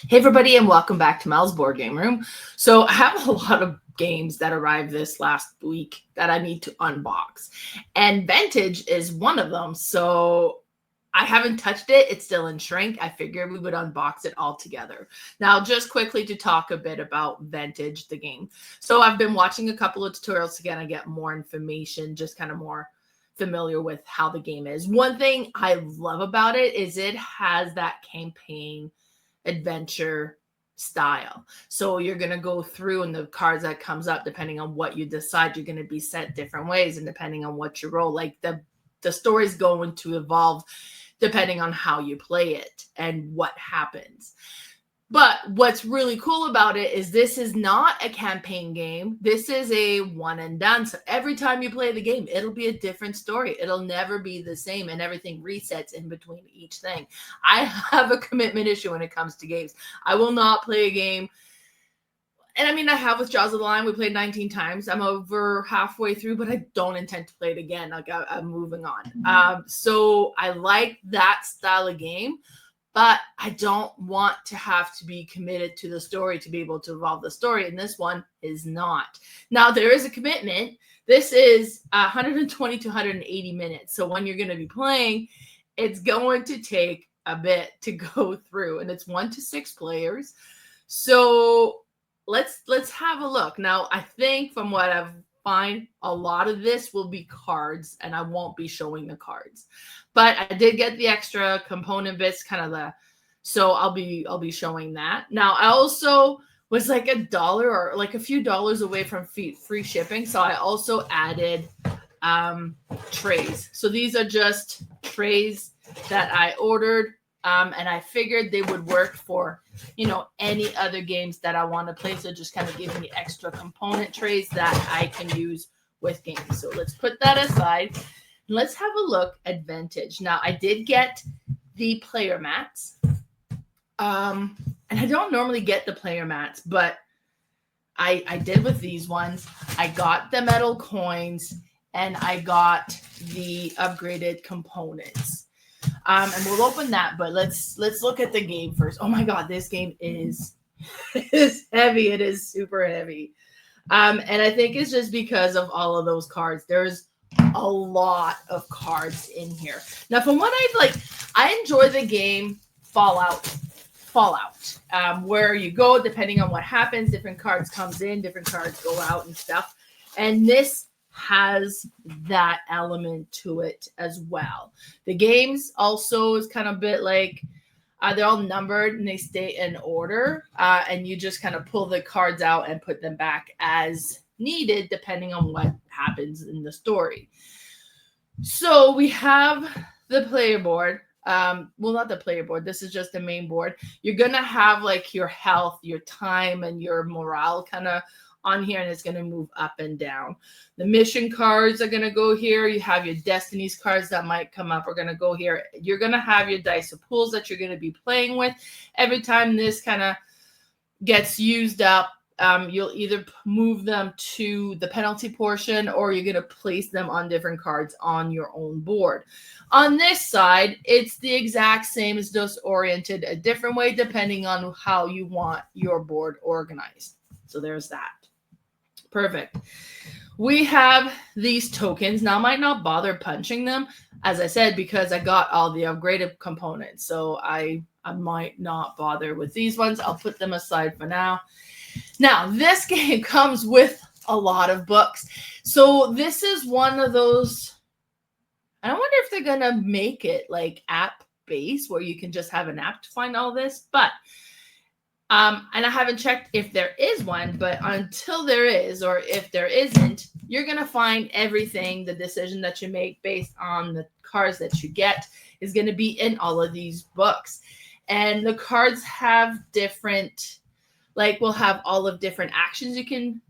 Hey everybody, and welcome back to Mel's Board Game Room. So I have a lot of games that arrived this last week that I need to unbox. And Vantage is one of them. So I haven't touched it. It's still in shrink. I figured we would unbox it all together. Now, just quickly to talk a bit about Vantage, the game. So I've been watching a couple of tutorials to kind of get more information, just kind of more familiar with how the game is. One thing I love about it is it has that campaign adventure style. So you're going to go through, and the cards that comes up, depending on what you decide, you're going to be sent different ways, and depending on what you roll, like the story's going to evolve depending on how you play it and what happens. But what's really cool about it is this is not a campaign game. This is a one and done. So every time you play the game, it'll be a different story. It'll never be the same, and everything resets in between each thing. I have a commitment issue when it comes to games. I will not play a game. And I mean, I have with Jaws of the Lion. We played 19 times. I'm over halfway through, but I don't intend to play it again. Like I'm moving on. So I like that style of game. But I don't want to have to be committed to the story to be able to evolve the story. And this one is not. Now, there is a commitment. This is 120 to 180 minutes. So when you're going to be playing, it's going to take a bit to go through. And it's 1 to 6 players. So let's have a look. Now, I think from what I've find, a lot of this will be cards, and I won't be showing the cards. But I did get the extra component bits, so I'll be showing that. Now, I also was like $1 or like a few dollars away from free shipping, so I also added trays. So these are just trays that I ordered, and I figured they would work for any other games that I want to play. So just kind of giving me extra component trays that I can use with games. So let's put that aside. Let's have a look at Vantage. Now, I did get the player mats. And I don't normally get the player mats, but I did with these ones. I got the metal coins, and I got the upgraded components. And we'll open that, but let's look at the game first. Oh my God, this game is heavy. It is super heavy. And I think it's just because of all of those cards. There's a lot of cards in here. Now, from what I enjoy the game Fallout, where you go, depending on what happens, different cards comes in, different cards go out and stuff. And this has that element to it as well. The games also is kind of a bit like they're all numbered and they stay in order, and you just kind of pull the cards out and put them back as needed depending on what happens in the story. So we have the player board. Well, not the player board. This is just the main board. You're gonna have like your health, your time, and your morale kind of on here, and it's going to move up and down. The mission cards are going to go here. You have your destinies cards that might come up are going to go here. You're going to have your dice of pools that you're going to be playing with. Every time this kind of gets used up, you'll either move them to the penalty portion, or you're going to place them on different cards on your own board. On this side, it's the exact same. It's just oriented a different way depending on how you want your board organized. So there's that. Perfect. We have these tokens. Now, I might not bother punching them, as I said, because I got all the upgraded components. So I might not bother with these ones. I'll put them aside for now. Now, this game comes with a lot of books. So this is one of those, I wonder if they're going to make it like app-based where you can just have an app to find all this. But and I haven't checked if there is one, but until there is, or if there isn't, you're going to find everything, the decision that you make based on the cards that you get is going to be in all of these books. And the cards have different, we'll have all of different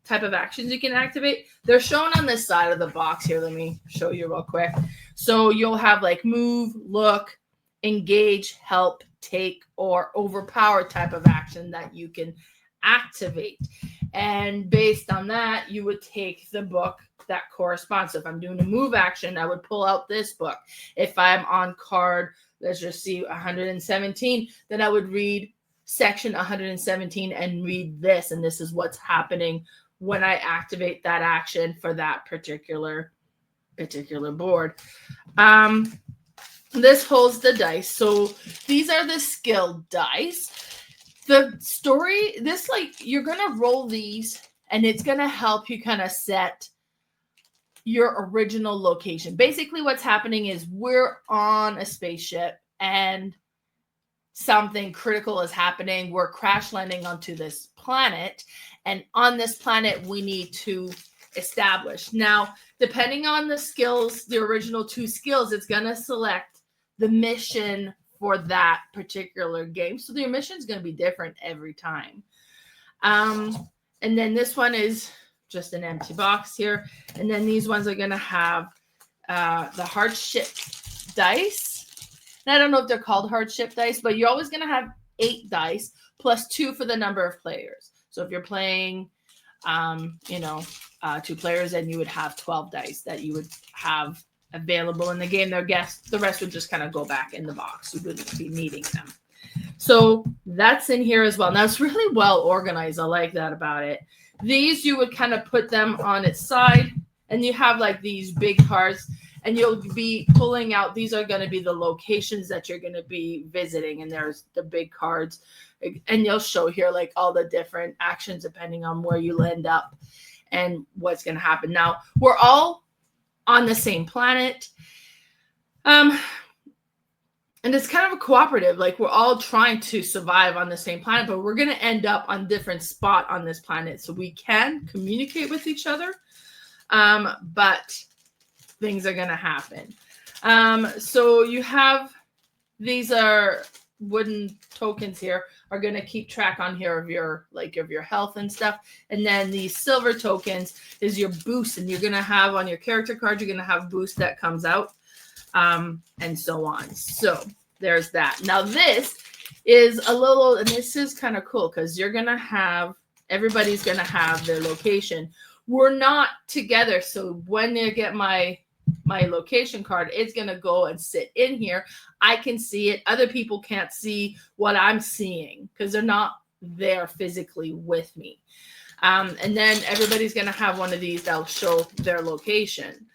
type of actions you can activate. They're shown on this side of the box here. Let me show you real quick. So you'll have move, look, engage, help, take, or overpower type of action that you can activate. And based on that, you would take the book that corresponds. So if I'm doing a move action, I would pull out this book. If I'm on card, let's just see, 117, then I would read section 117 and read this, and this is what's happening when I activate that action for that particular board. This holds the dice. So these are the skill dice. The story, this, like, you're going to roll these, and it's going to help you kind of set your original location. Basically, what's happening is we're on a spaceship, and something critical is happening. We're crash landing onto this planet, and on this planet, we need to establish. Now, depending on the skills, the original 2 skills, it's going to select the mission for that particular game. So the mission is going to be different every time. And then this one is just an empty box here. And then these ones are going to have the hardship dice. And I don't know if they're called hardship dice, but you're always going to have 8 dice plus 2 for the number of players. So if you're playing, 2 players, then you would have 12 dice that you would have available in the game. The rest would just kind of go back in the box. You wouldn't be needing them. So that's in here as well. Now, it's really well organized. I like that about it. These, you would kind of put them on its side, and you have like these big cards, and you'll be pulling out. These are going to be the locations that you're going to be visiting, and there's the big cards, and you'll show here like all the different actions depending on where you end up and what's going to happen. Now, we're all on the same planet. And it's kind of a cooperative, like we're all trying to survive on the same planet, but we're going to end up on different spot on this planet. So we can communicate with each other, but things are going to happen. So you have, these are wooden tokens here, are going to keep track on here of your health and stuff. And then these silver tokens is your boost, and you're going to have on your character card, you're going to have boost that comes out, and so on. So there's that. Now this is a little, and this is kind of cool because you're going to have, everybody's going to have their location. We're not together. So when you get my location card, it's going to go and sit in here. I can see it. Other people can't see what I'm seeing because they're not there physically with me. And then everybody's going to have one of these that'll show their location.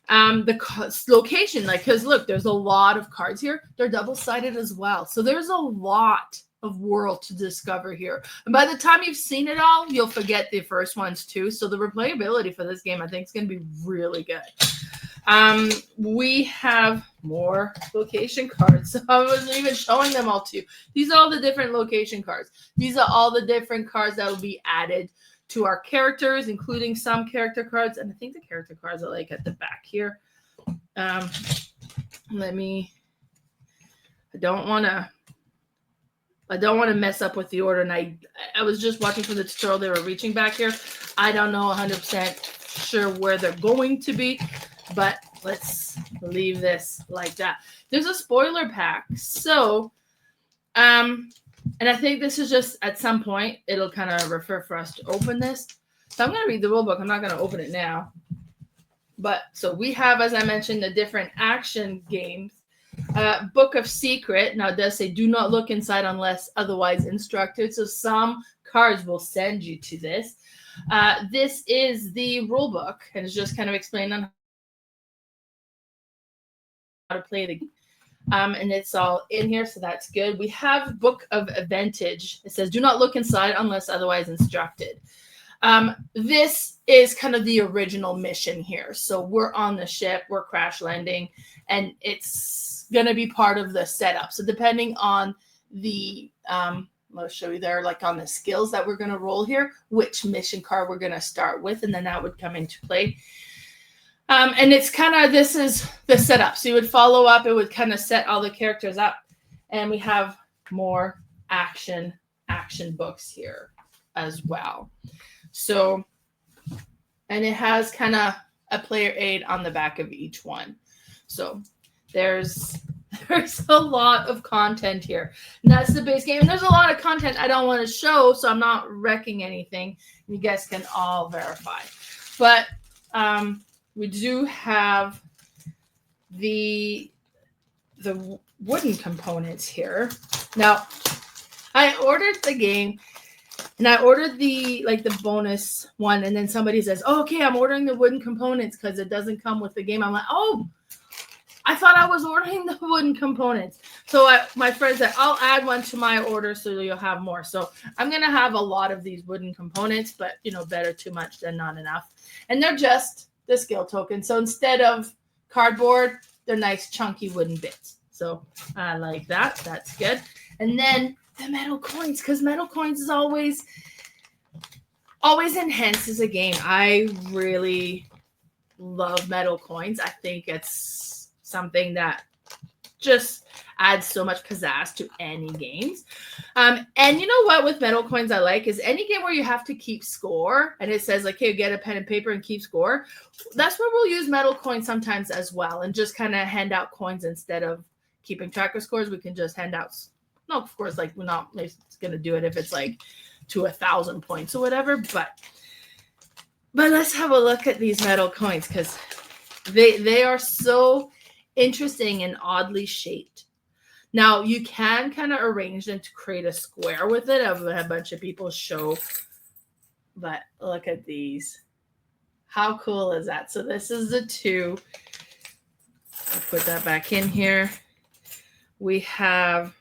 The location, like, because look, there's a lot of cards here. They're double-sided as well. So there's a lot of world to discover here. And by the time you've seen it all, you'll forget the first ones too. So the replayability for this game, I think, is going to be really good. We have more location cards. So I wasn't even showing them all to you. These are all the different location cards. These are all the different cards that will be added to our characters, including some character cards. And I think the character cards are like at the back here. I don't want to mess up with the order. And I was just watching for the tutorial. They were reaching back here. I don't know 100% sure where they're going to be, but let's leave this like that. There's a spoiler pack. So, and I think this is just at some point, it'll kind of refer for us to open this. So I'm going to read the rule book. I'm not going to open it now. But so we have, as I mentioned, the different action games. Book of Secret. Now it does say do not look inside unless otherwise instructed. So some cards will send you to this. This is the rule book, and it's just kind of explained on how to play the game. And it's all in here, so that's good. We have Book of Vantage. It says do not look inside unless otherwise instructed. This is kind of the original mission here. So we're on the ship, we're crash landing, and it's going to be part of the setup. So depending on the, I'll show you there, like on the skills that we're going to roll here, which mission card we're going to start with, and then that would come into play. And it's kind of, this is the setup. So you would follow up, it would kind of set all the characters up. And we have more action books here as well. So, and it has kind of a player aid on the back of each one. So there's a lot of content here. And that's the base game. And there's a lot of content I don't want to show, so I'm not wrecking anything. You guys can all verify. But we do have the wooden components here. Now, I ordered the game and I ordered the bonus one, and then somebody says, oh, okay, I'm ordering the wooden components because it doesn't come with the game. I'm like, oh, I thought I was ordering the wooden components. So my friend said, I'll add one to my order so you'll have more. So I'm going to have a lot of these wooden components, but, better too much than not enough. And they're just the skill token. So instead of cardboard, they're nice chunky wooden bits. So I like that. That's good. And then the metal coins, because metal coins is always enhances a game. I really love metal coins. I think it's something that just adds so much pizzazz to any games. And you know what with metal coins I like is any game where you have to keep score and it says like, hey, get a pen and paper and keep score. That's where we'll use metal coins sometimes as well, and just kind of hand out coins instead of keeping track of scores. We can just hand out. No, of course, like we're not going to do it if it's like to 1,000 points or whatever. But let's have a look at these metal coins because they are so interesting and oddly shaped. Now you can kind of arrange them to create a square with it. I've had a bunch of people show, but look at these. How cool is that? So this is the 2. I'll put that back in here. We have.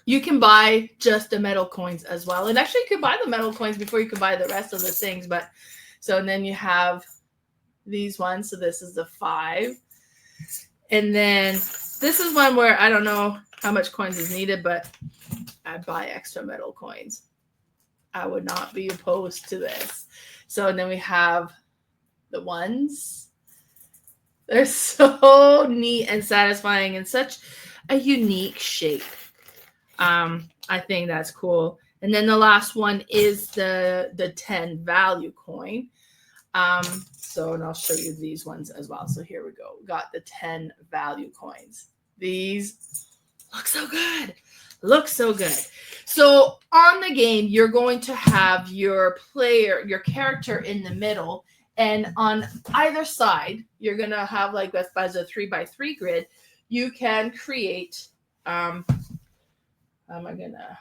You can buy just the metal coins as well. And actually you could buy the metal coins before you could buy the rest of the things. But so, and then you have these ones. So this is the 5. And then this is one where I don't know how much coins is needed, but I'd buy extra metal coins. I would not be opposed to this. So, and then we have the 1s. They're so neat and satisfying and such a unique shape. I think that's cool. And then the last one is the 10 value coin. So, and I'll show you these ones as well. So here we go. We got the 10 value coins. These look so good. Look so good. So on the game, you're going to have your character in the middle. And on either side, you're going to have like as a 3x3 grid, you can create, how am I going to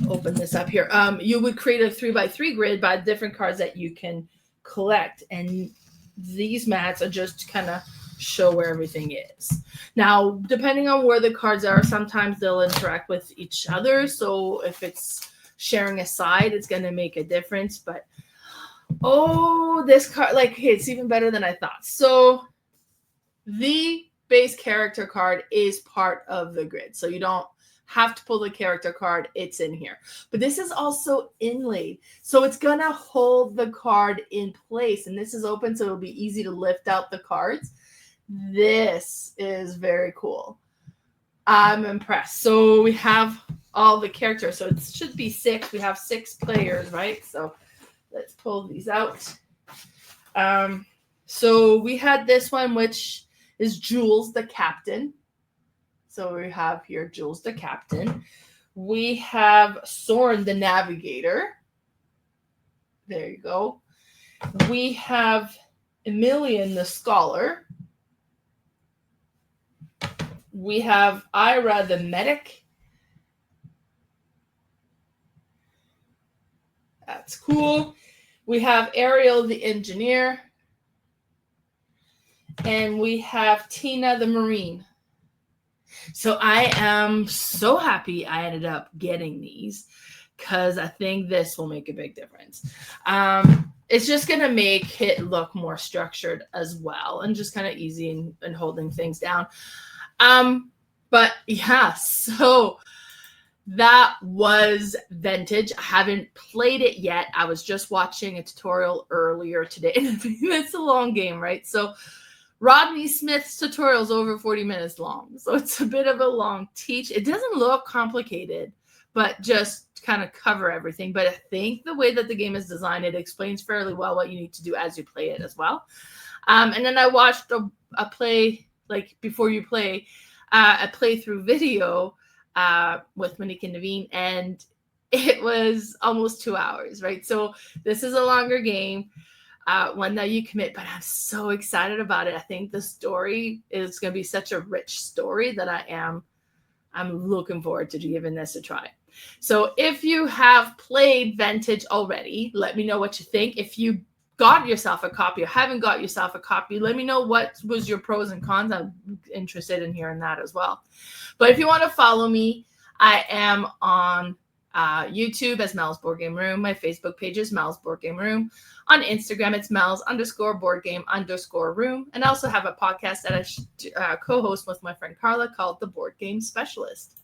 open this up here? You would create a 3x3 grid by different cards that you can collect. And these mats are just to kind of show where everything is. Now, depending on where the cards are, sometimes they'll interact with each other. So if it's sharing a side, it's going to make a difference. But, oh, this card, like, it's even better than I thought. So the base character card is part of the grid. So you don't have to pull the character card. It's in here. But this is also inlaid. So it's going to hold the card in place. And this is open, so it'll be easy to lift out the cards. This is very cool. I'm impressed. So we have all the characters. So it should be 6. We have 6 players, right? So let's pull these out. So we had this one, which is Jules the Captain. So we have here Jules the Captain. We have Sören the Navigator. There you go. We have Emilien the Scholar. We have Ira the Medic. That's cool. We have Ariel the Engineer. And we have Tina the Marine. So I am so happy I ended up getting these because I think this will make a big difference. It's just going to make it look more structured as well and just kind of easy in holding things down. But yeah, so that was Vantage. I haven't played it yet. I was just watching a tutorial earlier today. And it's a long game, right? So Rodney Smith's tutorial is over 40 minutes long. So it's a bit of a long teach. It doesn't look complicated, but just kind of cover everything. But I think the way that the game is designed, it explains fairly well what you need to do as you play it as well. And then I watched a play, like before you play, a playthrough video with Monique and Naveen, and it was almost 2 hours, right? So this is a longer game. One that you commit, but I'm so excited about it. I think the story is going to be such a rich story that I'm looking forward to giving this a try. So if you have played Vantage already, let me know what you think. If you got yourself a copy or haven't got yourself a copy, let me know what was your pros and cons. I'm interested in hearing that as well. But if you want to follow me, I am on YouTube as Mel's Board Game Room. My Facebook page is Mel's Board Game Room. On Instagram, it's Mel's_boardgame_room. And I also have a podcast that I co-host with my friend Carla called The Board Game Specialist.